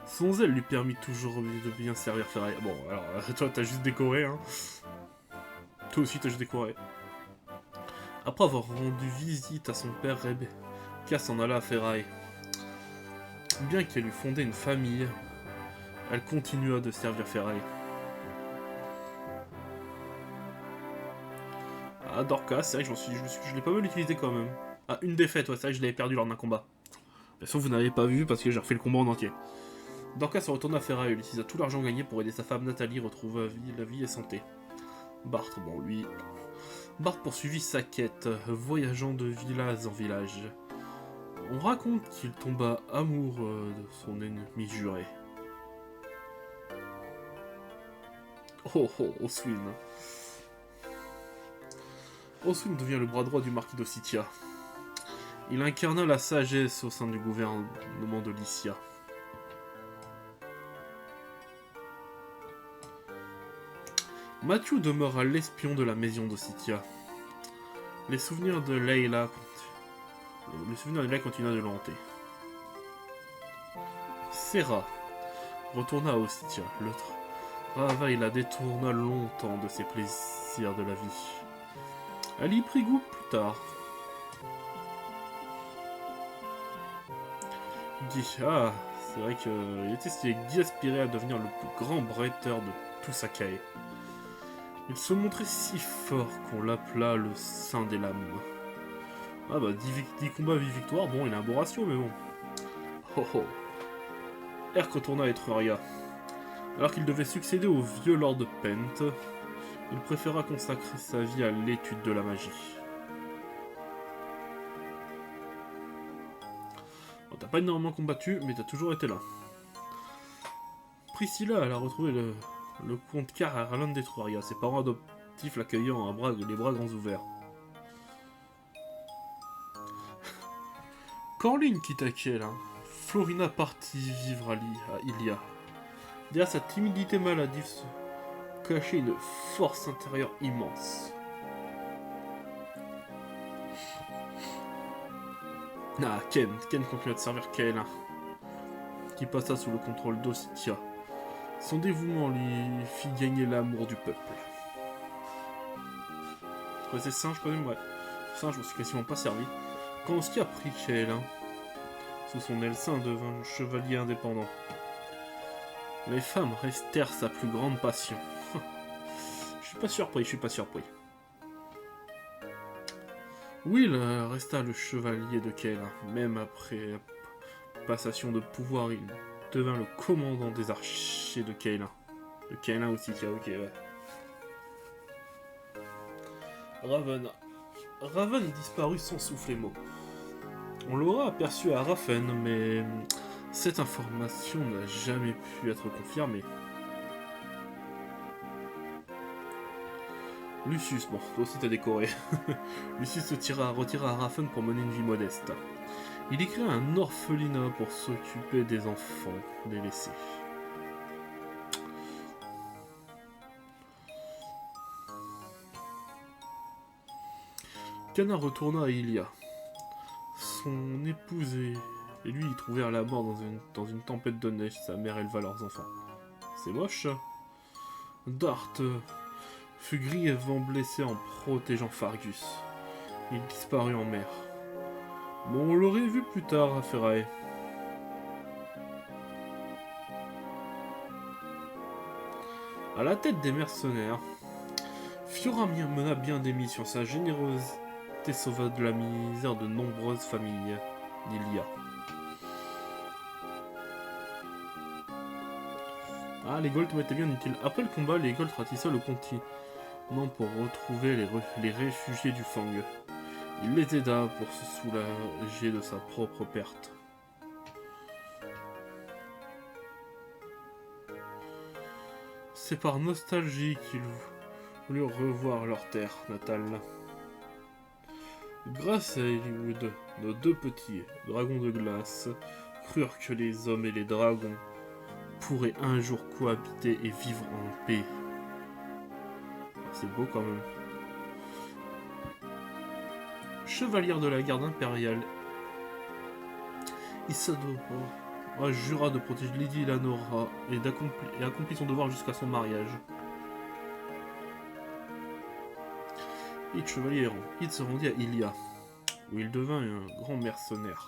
Son zèle lui permit toujours de bien servir Ferraille. Bon, alors, toi, t'as juste décoré, hein. Toi aussi, t'as juste décoré. Après avoir rendu visite à son père, Rebecca s'en alla à Ferraille. Bien qu'elle eût fondé une famille, elle continua de servir Ferraille. Ah, Dorcas, c'est vrai que je l'ai pas mal utilisé quand même. Ah, une défaite, ouais, c'est vrai que je l'avais perdu lors d'un combat. Bien sûr, vous n'avez pas vu parce que j'ai refait le combat en entier. Dorcas se retourna à Ferraille, il utilisa tout l'argent gagné pour aider sa femme Nathalie retrouver la vie et santé. Bart, bon, lui... Bart poursuivit sa quête, voyageant de village en village. On raconte qu'il tomba amoureux de son ennemi juré. Oh, Swin. Oswin devient le bras droit du marquis d'Ossitia. Il incarna la sagesse au sein du gouvernement de Lycia. Matthew demeura l'espion de la maison d'Ossitia. Les souvenirs de Layla continua de le hanter. Serra retourna à Ossitia. Le travail la détourna longtemps de ses plaisirs de la vie. Elle y prit goût plus tard. C'est vrai qu'il était stylé. Guy aspirait à devenir le plus grand bretteur de tout Sakae. Il se montrait si fort qu'on l'appela le Saint des lames. 10 combats, 8 victoires, bon, il a un beau ratio, mais bon. Oh oh. Erk retourna à Etruria. Alors qu'il devait succéder au vieux Lord de Pent, il préféra consacrer sa vie à l'étude de la magie. Bon, t'as pas énormément combattu, mais t'as toujours été là. Priscilla, elle a retrouvé le comte Car à Ralland d'Etruria, ses parents adoptifs l'accueillant les bras grands ouverts. Corline quitta Kiel, Florina partit vivre à Ilia. Derrière sa timidité maladive se cachait une force intérieure immense. Ken continua de servir Kaelin, qui passa sous le contrôle d'Ossitia. Son dévouement lui fit gagner l'amour du peuple. C'est singe quand même, ouais. Singe, je m'en suis quasiment pas servi. Quand Oskia prit Kaelin sous son aile, Saint devint chevalier indépendant. Les femmes restèrent sa plus grande passion. Je suis pas surpris. Will resta le chevalier de Kaelin. Même après passation de pouvoir, il devint le commandant des archers de Kaelin. De Kaelin aussi, ok, ouais. Raven disparut sans souffler mot. On l'aura aperçu à Rafen, mais cette information n'a jamais pu être confirmée. Lucius, bon, toi aussi t'as décoré. Lucius se retira à Rafen pour mener une vie modeste. Il y créa un orphelinat pour s'occuper des enfants délaissés. Kana retourna à Ilia. Son épouse et lui y trouvèrent la mort dans une tempête de neige. Sa mère éleva leurs enfants. C'est moche. Dart fut grièvement blessé en protégeant Fargus. Il disparut en mer. Bon, on l'aurait vu plus tard à Ferrae. À la tête des mercenaires, Fiora mena bien des missions. Sa générosité sauva de la misère de nombreuses familles d'Ilia. Les Golds m'étaient bien utiles. Après le combat, les Golds ratissaient le continent pour retrouver les réfugiés du Fang. Il les aida pour se soulager de sa propre perte. C'est par nostalgie qu'ils voulurent revoir leur terre natale. Grâce à Eliwood, nos deux petits dragons de glace crurent que les hommes et les dragons pourraient un jour cohabiter et vivre en paix. C'est beau quand même. Chevalière de la garde impériale, Isadora jura de protéger Lady Lanora et accomplit son devoir jusqu'à son mariage. Id, chevalier errant, Id se rendit à Ilia, où il devint un grand mercenaire.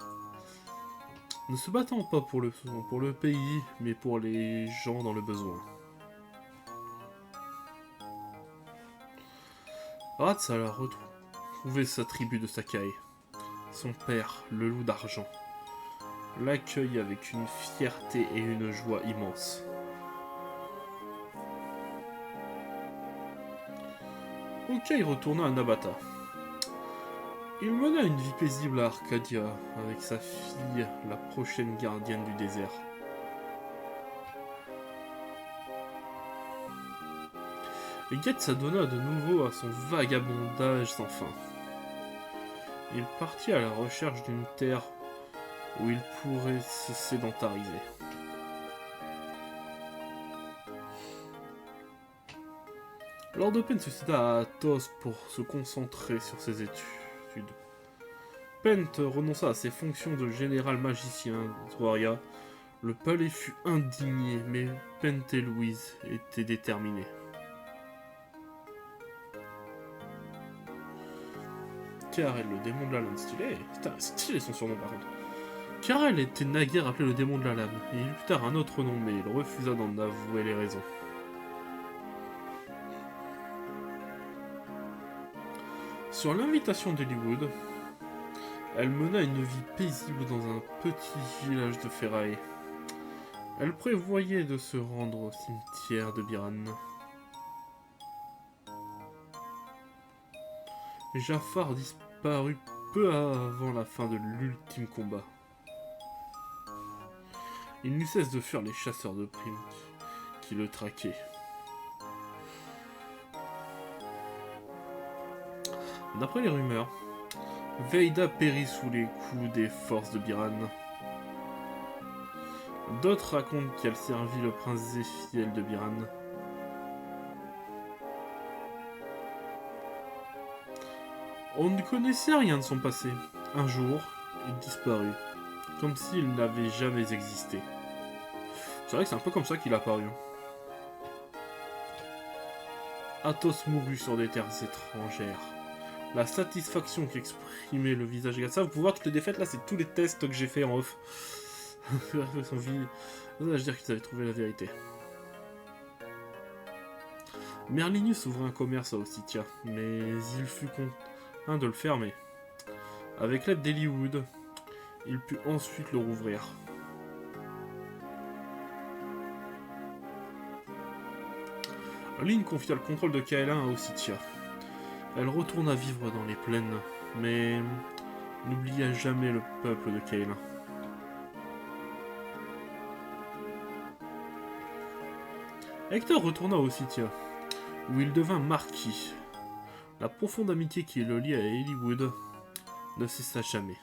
Ne se battant pas pour le pays, mais pour les gens dans le besoin. Ratz alla retrouver sa tribu de Sakai. Son père, le loup d'argent, l'accueille avec une fierté et une joie immense. Okai retourna à Nabata. Il mena une vie paisible à Arcadia avec sa fille, la prochaine gardienne du désert. Et Get s'adonna de nouveau à son vagabondage sans fin. Il partit à la recherche d'une terre où il pourrait se sédentariser. Lord Pen succéda à Athos pour se concentrer sur ses études. Pent renonça à ses fonctions de général magicien d'Oria. Le palais fut indigné, mais Pent et Louise étaient déterminés. Karel, le démon de la lame, stylé. Putain, stylé son surnom par contre. Karel était naguère appelé le démon de la lame. Il eut plus tard un autre nom, mais il refusa d'en avouer les raisons. Sur l'invitation d'Hollywood, elle mena une vie paisible dans un petit village de ferraille. Elle prévoyait de se rendre au cimetière de Biran. Jafar disparut peu avant la fin de l'ultime combat. Il n'eut cesse de fuir les chasseurs de primes qui le traquaient. D'après les rumeurs, Veida périt sous les coups des forces de Biran. D'autres racontent qu'elle servit le prince Zéphiel de Biran. On ne connaissait rien de son passé. Un jour, il disparut, comme s'il n'avait jamais existé. C'est vrai que c'est un peu comme ça qu'il a apparu. Athos mourut sur des terres étrangères. La satisfaction qu'exprimait le visage de ça, vous pouvez voir toutes les défaites là, c'est tous les tests que j'ai fait en off. Son vie. Ça veut dire qu'ils avaient trouvé la vérité. Merlinius ouvrit un commerce à Ossythia, mais il fut contraint de le fermer. Avec l'aide d'Hollywood, il put ensuite le rouvrir. Lynn confia le contrôle de Kaelin à Ossythia. Elle retourna vivre dans les plaines, mais n'oublia jamais le peuple de Kaelin. Hector retourna à Ossythia, où il devint marquis. La profonde amitié qui le liait à Hollywood ne cessa jamais.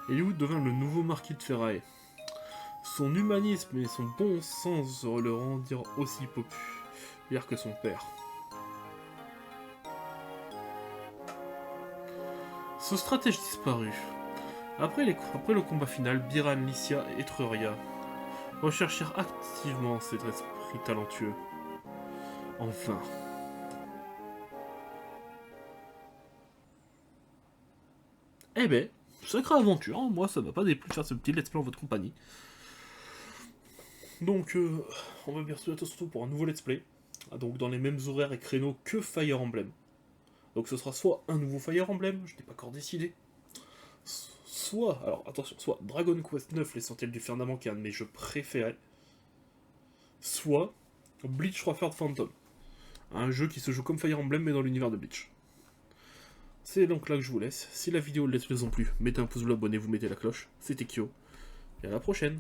Hollywood devint le nouveau marquis de Ferraille. Son humanisme et son bon sens le rendirent aussi populaire que son père. Ce stratège disparut. Après le combat final, Biran, Lycia et Etruria recherchèrent activement cet esprit talentueux. En vain. Eh ben, sacrée aventure, hein. Moi ça m'a pas déplu de faire ce petit let's play en votre compagnie. Donc, on va bien se retrouver pour un nouveau let's play. Donc dans les mêmes horaires et créneaux que Fire Emblem. Donc ce sera soit un nouveau Fire Emblem, je n'ai pas encore décidé. Soit, alors attention, soit Dragon Quest 9, l'essentiel du firmament qui est un de mes jeux préférés. Soit Bleach Third Phantom. Un jeu qui se joue comme Fire Emblem mais dans l'univers de Bleach. C'est donc là que je vous laisse. Si la vidéo de let's play vous a plu, mettez un pouce bleu, abonnez-vous, mettez la cloche. C'était Kyo. Et à la prochaine.